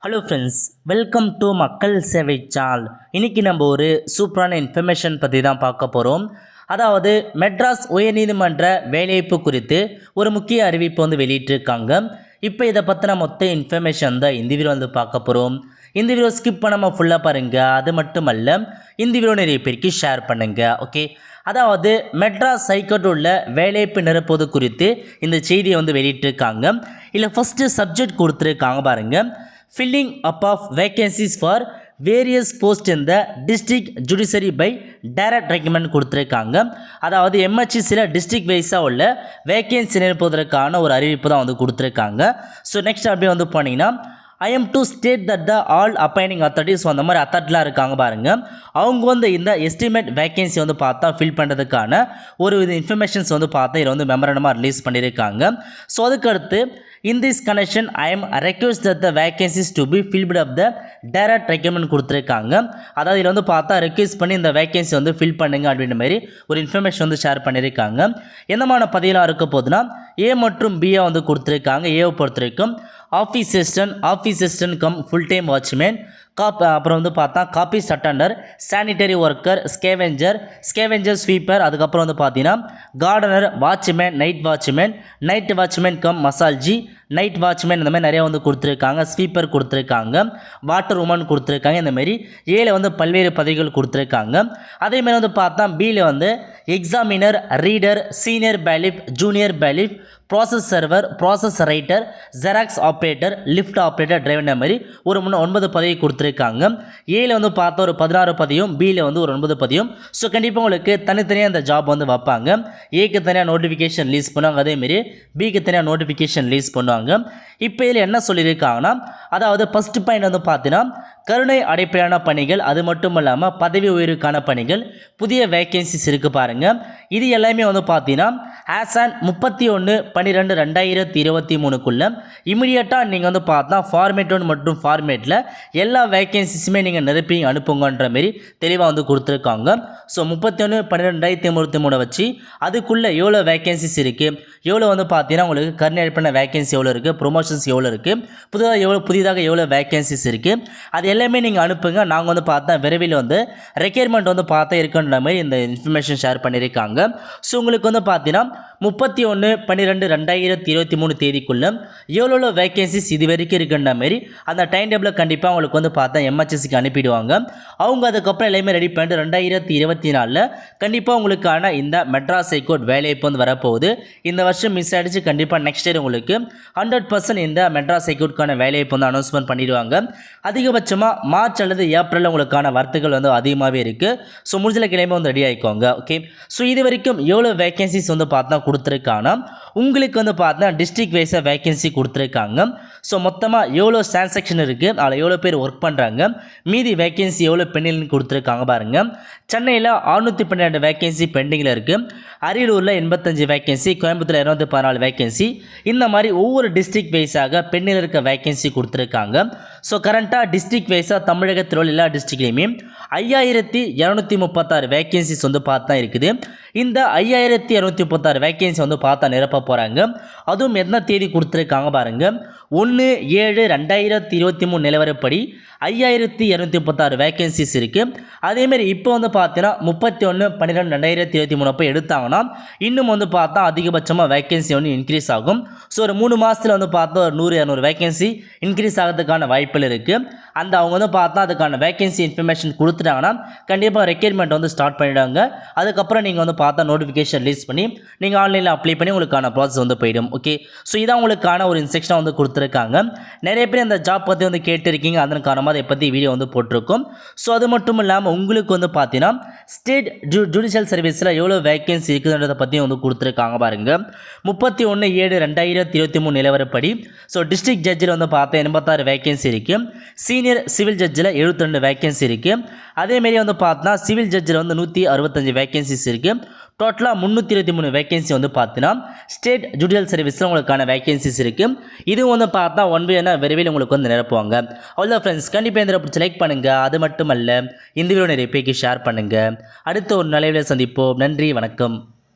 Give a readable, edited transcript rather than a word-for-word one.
Hello friends, welcome to மக்கள் சேவை channel. இன்றைக்கி நம்ம ஒரு சூப்பரான இன்ஃபர்மேஷன் பற்றி தான் பார்க்க போகிறோம். அதாவது மெட்ராஸ் உயர்நீதிமன்ற வேலைவாய்ப்பு குறித்து ஒரு முக்கிய அறிவிப்பு வெளியிட்டிருக்காங்க. இப்போ இதை பற்றின மொத்த இன்ஃபர்மேஷன் தான் இந்த வீடியோ பார்க்க போகிறோம். இந்த வீடியோ ஸ்கிப் பண்ணாமல் ஃபுல்லாக பாருங்கள். அது மட்டுமல்ல, இந்த வீடியோ நிறைய பேருக்கு ஷேர் பண்ணுங்கள். ஓகே, அதாவது மெட்ராஸ் ஹைகோர்ட் உள்ள வேலைவாய்ப்பு நிரப்புவது குறித்து இந்த செய்தியை வெளியிட்டிருக்காங்க. இல்லை ஃபஸ்ட்டு சப்ஜெக்ட் கொடுத்துருக்காங்க பாருங்கள். Filling up of vacancies for various posts in the district judiciary by direct recommend கொடுத்துருக்காங்க. அதாவது எம்ஹெச்சிசியில் டிஸ்ட்ரிக்ட் வைஸாக உள்ள வேகன்சி நிரப்புவதற்கான ஒரு அறிவிப்பு தான் கொடுத்துருக்காங்க. ஸோ நெக்ஸ்ட் அப்படியே போனீங்கன்னா, I am to state that the all appointing authorities அந்த மாதிரி அத்தாரிட்டிலாம் இருக்காங்க பாருங்கள். அவங்க இந்த எஸ்டிமேட் வேகன்சி பார்த்தா ஃபில் பண்ணுறதுக்கான ஒரு இன்ஃபர்மேஷன்ஸ் பார்த்தா இதில் மெமரண்டமாக ரிலீஸ் பண்ணியிருக்காங்க. ஸோ அதுக்கடுத்து in this connection I am request that the vacancies to be filled up the direct recommend கொடுத்துருக்காங்க. அதாவது இதில் பார்த்தா ரெக்வெஸ்ட் பண்ணி இந்த வேகன்சி ஃபில் பண்ணுங்க அப்படின்ற மாதிரி ஒரு இன்ஃபர்மேஷன் ஷேர் பண்ணியிருக்காங்க. என்னமான பதவியெலாம் இருக்க போதுன்னா ஏ மற்றும் பிஏ கொடுத்துருக்காங்க. ஏவை பொறுத்த வரைக்கும் office assistant cum full time watchman, அப்புறம் பார்த்தா காப்பீஸ் attender, sanitary worker, scavenger sweeper, அதுக்கப்புறம் பார்த்தீங்கன்னா gardener, watchman, night watchman cum மசால்ஜி, நைட் வாட்ச்மேன், இந்த மாதிரி நிறையா கொடுத்துருக்காங்க. ஸ்வீப்பர் கொடுத்துருக்காங்க, வாட்டர் உமன் கொடுத்துருக்காங்க. இந்தமாரி ஏல பல்வேறு பதவிகள் கொடுத்துருக்காங்க. அதேமாதிரி பார்த்தா பியில் examiner, reader, senior bailiff, junior bailiff, process server, process writer, xerox operator, lift operator, driver மாதிரி ஒரு 9 பதவி கொடுத்துருக்காங்க. ஏல பார்த்தா ஒரு 16 பதவியும், பியில் ஒரு 9 பதவியும். ஸோ கண்டிப்பாக உங்களுக்கு தனித்தனியாக அந்த ஜாப் வைப்பாங்க. ஏக்கு தனியாக நோட்டிஃபிகேஷன் ரிலீஸ் பண்ணுவாங்க, அதேமாரி பிக்கு தனியாக நோட்டிஃபிகேஷன் ரிலீஸ் பண்ணுவாங்க. இப்போ இதில் என்ன சொல்லியிருக்காங்கன்னா, அதாவது ஃபஸ்ட் பாயிண்ட் பார்த்தீங்கன்னா கருணை அடிப்படையான பணிகள், அது மட்டும் இல்லாமல் பதவி உயர்வுக்கான பணிகள், புதிய வேகன்சிஸ் இருக்குது பாருங்கள். இது எல்லாமே பார்த்தீங்கன்னா ஆஸ் ஆன் 31/12/2023க்குள்ளே இமீடியட்டாக நீங்கள் பார்த்தா ஃபார்மேட் 1 மற்றும் ஃபார்மேட்டில் எல்லா வேகன்சிஸுமே நீங்கள் நிரப்பி அனுப்புங்கன்ற மாரி தெளிவாக கொடுத்துருக்காங்க. ஸோ 31/12/2023 வச்சு அதுக்குள்ளே எவ்வளோ வேகன்சிஸ் இருக்குது, எவ்வளோ பார்த்தீங்கன்னா உங்களுக்கு கருணை அடிப்படையான வேகன்சி எவ்வளோ இருக்குது, ப்ரொமோஷன்ஸ் எவ்வளோ இருக்குது, புதிதாக எவ்வளோ வேகன்சிஸ் இருக்குது, அது எல்லாமே நீங்கள் அனுப்புங்க. நாங்கள் பார்த்தா விரைவில் ரெக்யர்மெண்ட் பார்த்தா இருக்குன்ற மாதிரி இந்த இன்ஃபர்மேஷன் ஷேர் பண்ணியிருக்காங்க. ஸோ உங்களுக்கு பார்த்தீங்கன்னா 31/12/2023 தேதிக்குள்ளே எவ்வளோ வேகன்சிஸ் இது வரைக்கும் இருக்குன்ற மாதிரி அந்த டைம் டேபிளை கண்டிப்பாக உங்களுக்கு பார்த்தா எம்ஹெச்எஸ்சிக்கு அனுப்பிடுவாங்க. அவங்க அதுக்கப்புறம் எல்லாமே ரெடி பண்ணிட்டு 2024 கண்டிப்பாக உங்களுக்கான இந்த மெட்ராஸ் ஹைகோர்ட் வேலைவாய்ப்பு வரப்போகுது. இந்த வருஷம் மிஸ் ஆகிடுச்சு, கண்டிப்பாக நெக்ஸ்ட் இயர் உங்களுக்கு 100% இந்த மெட்ராஸ் ஹைகோர்ட்டுக்கான வேலைவாய்ப்பு அனௌன்ஸ்மெண்ட் பண்ணிடுவாங்க. அதிகபட்சமாக மார்ச் அல்லது ஏப்ரலில் உங்களுக்கான வார்த்தைகள் அதிகமாகவே இருக்குது. ஸோ முடிஞ்சல கிளம்பி ரெடி ஆகிக்கோங்க. ஓகே, ஸோ இது வரைக்கும் எவ்வளோ வேகன்சிஸ் பார்த்தா கொடுத்துருக்காங்க. உங்களுக்கு பார்த்தா டிஸ்ட்ரிக்ட் வைஸாக வேகன்சி கொடுத்துருக்காங்க. ஸோ மொத்தமாக எவ்வளோ டிரான்சாக்ஷன் இருக்குது, அதில் எவ்வளோ பேர் ஒர்க் பண்ணுறாங்க, மீதி வேகன்சி எவ்வளோ பெண்டிங்னு கொடுத்துருக்காங்க பாருங்கள். சென்னையில் 612 வேகன்சி பெண்டிங்கில் இருக்குது. அரியலூரில் 85 வேகன்சி, கோயம்புத்தூரில் 214 வேகன்சி. இந்த மாதிரி ஒவ்வொரு டிஸ்ட்ரிக்ட் வைஸாக பெண்டிங்கில் இருக்க வேகன்சி கொடுத்துருக்காங்க. ஸோ கரண்ட்டாக டிஸ்ட்ரிக்ட் வைஸாக தமிழகத்தில் உள்ள எல்லா டிஸ்ட்ரிக்ட்லேயுமே 5236 வேகன்சிஸ் பார்த்தா இருக்குது. இந்த 5236 வேகன்சி பார்த்தா நிரப்ப போகிறாங்க. அதுவும் என்ன தேதி கொடுத்துருக்காங்க பாருங்கள். 1/7/2023 நிலவரப்படி 5236 வேகன்சிஸ் இருக்குது. அதேமாரி இப்போ பார்த்தீங்கன்னா 31/12/2023 அப்போ எடுத்தாங்கன்னா இன்னும் பார்த்தா அதிகபட்சமாக வேகன்சி இன்க்ரீஸ் ஆகும். ஸோ ஒரு 3 மாதத்தில் பார்த்தா ஒரு 100-200 வேகன்சி இன்க்ரீஸ் ஆகிறதுக்கான வாய்ப்புகள் இருக்குது. அந்த அவங்க பார்த்தா அதுக்கான வேகன்சி இன்ஃபர்மேஷன் கொடுத்துட்டாங்கன்னா கண்டிப்பாக ரெக்யர்மெண்ட் ஸ்டார்ட் பண்ணிவிடுவாங்க. அதுக்கப்புறம் நீங்கள் பார்த்தா நோட்டிஃபிகேஷன் ரிலீஸ் பண்ணி நீங்கள் ஆன்லைனில் அப்ளை பண்ணி உங்களுக்கான ப்ராசஸ் போயிடும். ஓகே, ஸோ இதான் உங்களுக்கான ஒரு இன்ஸ்ட்ரக்ஷனாக கொடுத்துருக்காங்க. நிறைய பேர் அந்த ஜாப் பற்றி கேட்டிருக்கீங்க, அதற்கான அதை பற்றி வீடியோ போட்டிருக்கோம். ஸோ அது மட்டும் இல்லாமல் உங்களுக்கு பார்த்தீங்கன்னா ஸ்டேட் ஜுடிஷியல் சர்வீஸில் எவ்வளோ வேகன்சி இருக்குதுன்றதை பற்றி கொடுத்துருக்காங்க பாருங்கள். 31/7/2023 நிலவரப்படி ஸோ டிஸ்ட்ரிக்ட் ஜட்ஜில் பார்த்தா 86 வேகன்சி இருக்குது. சீனியர் சிவில் ஜட்ஜில் 72 வேகன்சி இருக்குது. அதேமாரி பார்த்தா சிவில் ஜட்ஜில் 165 வேகன்சிஸ் இருக்குது. டோட்டலாக 323 வேகன்சி பார்த்தீங்கன்னா ஸ்டேட் ஜுடிஷியல் சர்வீஸில் உங்களுக்கான வேகன்சிஸ் இருக்குது. இது பார்த்தா 1 by 1 விரைவில் உங்களுக்கு நிரப்புவாங்க. அவ்வளோ ஃப்ரெண்ட்ஸ், கண்டிப்பாக இந்த பிடிச்சி லைக் பண்ணுங்கள். அது மட்டும் அல்ல, இந்த வீடியோ நிறைய பேருக்கு ஷேர் பண்ணுங்கள். அடுத்த ஒரு நல்ல வீடியோ சந்திப்போம். நன்றி, வணக்கம்.